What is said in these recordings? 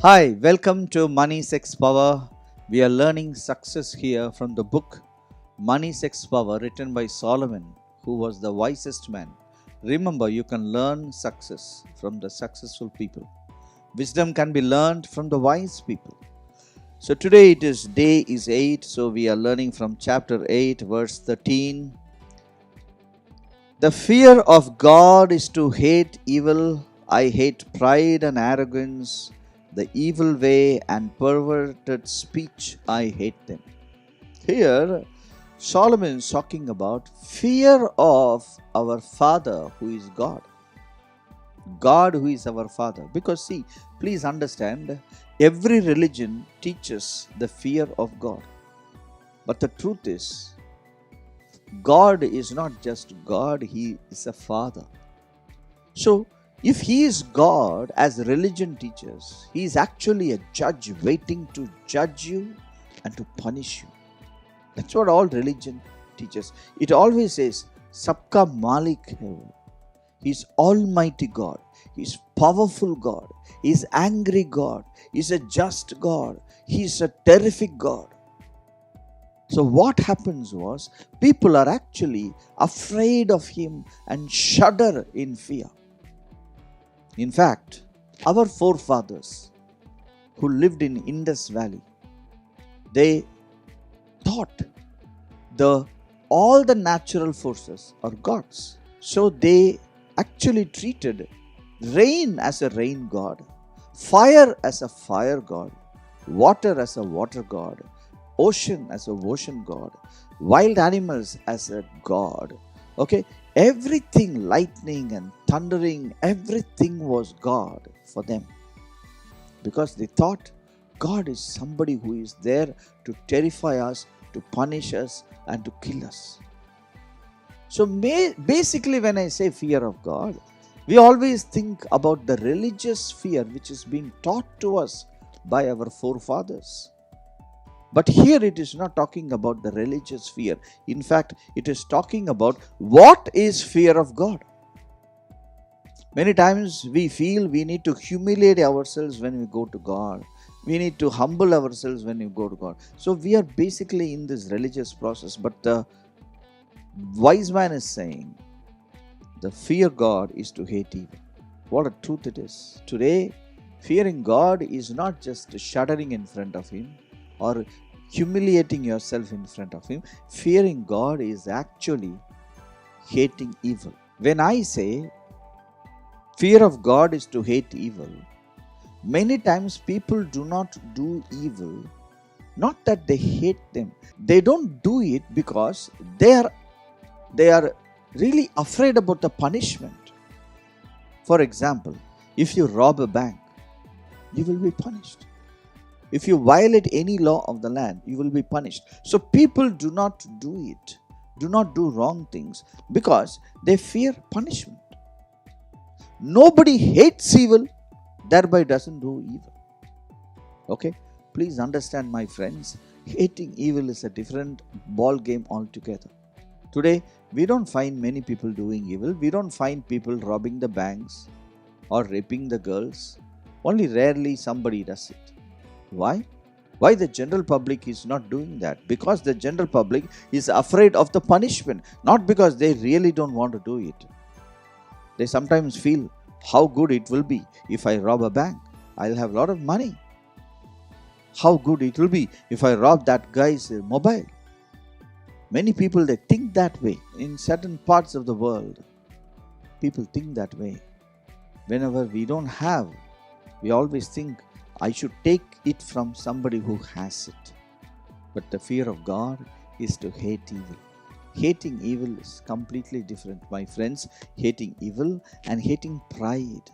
Hi, welcome to Money Sex Power. We are learning success here from the book Money Sex Power, written by Solomon, who was the wisest man. Remember, you can learn success from the successful people. Wisdom can be learned from the wise people. So today day is 8, so we are learning from chapter 8, verse 13. The fear of God is to hate evil. I hate pride and arrogance, the evil way and perverted speech. I hate them. Here, Solomon is talking about fear of our Father who is God. God who is our Father. Because see, please understand, every religion teaches the fear of God. But the truth is, God is not just God, He is a Father. So, if He is God, as religion teaches, He is actually a judge waiting to judge you and to punish you. That's what all religion teaches. It always says, Sabka Malik hai wo. He's Almighty God. He's powerful God. He's angry God. He's a just God. He's a terrific God. So what happens was, people are actually afraid of Him and shudder in fear. In fact, our forefathers who lived in Indus Valley, they thought all the natural forces are gods. So they actually treated rain as a rain god, fire as a fire god, water as a water god, ocean as a ocean god, wild animals as a god. Okay, everything, lightning and thundering, everything was God for them, because they thought God is somebody who is there to terrify us, to punish us, and to kill us. So basically, when I say fear of God, we always think about the religious fear which is being taught to us by our forefathers. But here it is not talking about the religious fear. In fact, it is talking about what is fear of God. Many times we feel we need to humiliate ourselves when we go to God. We need to humble ourselves when we go to God. So we are basically in this religious process. But the wise man is saying, the fear God is to hate evil. What a truth it is. Today, fearing God is not just shuddering in front of Him or humiliating yourself in front of Him. Fearing God is actually hating evil. When I say fear of God is to hate evil, many times people do not do evil, not that they hate them. They don't do it because they are really afraid about the punishment. For example, if you rob a bank, you will be punished. If you violate any law of the land, you will be punished. So people do not do it, do not do wrong things because they fear punishment. Nobody hates evil, thereby doesn't do evil. Okay? Please understand, my friends, hating evil is a different ball game altogether. Today, we don't find many people doing evil. We don't find people robbing the banks or raping the girls. Only rarely somebody does it. Why? Why the general public is not doing that? Because the general public is afraid of the punishment, not because they really don't want to do it. They sometimes feel how good it will be if I rob a bank. I'll have a lot of money. How good it will be if I rob that guy's mobile. Many people, they think that way. In certain parts of the world, people think that way. Whenever we don't have, we always think, I should take it from somebody who has it. But the fear of God is to hate evil. Hating evil is completely different, my friends. Hating evil and hating pride,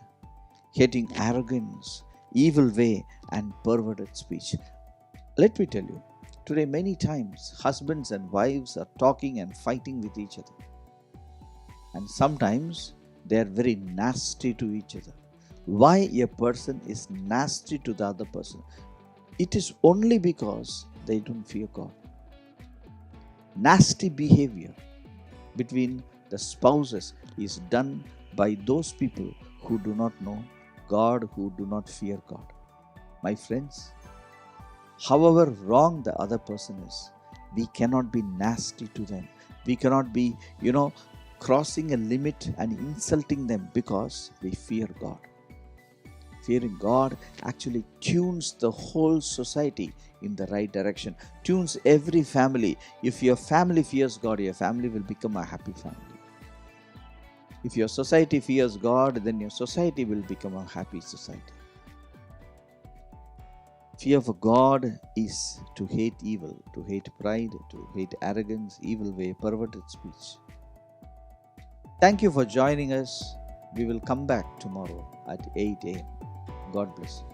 hating arrogance, evil way, and perverted speech. Let me tell you, today many times husbands and wives are talking and fighting with each other. And sometimes they are very nasty to each other. Why a person is nasty to the other person? It is only because they don't fear God. Nasty behavior between the spouses is done by those people who do not know God, who do not fear God. My friends, however wrong the other person is, we cannot be nasty to them. We cannot be, crossing a limit and insulting them because we fear God. Fearing God actually tunes the whole society in the right direction, tunes every family. If your family fears God, your family will become a happy family. If your society fears God, then your society will become a happy society. Fear for God is to hate evil, to hate pride, to hate arrogance, evil way, perverted speech. Thank you for joining us. We will come back tomorrow at 8 a.m. God bless you.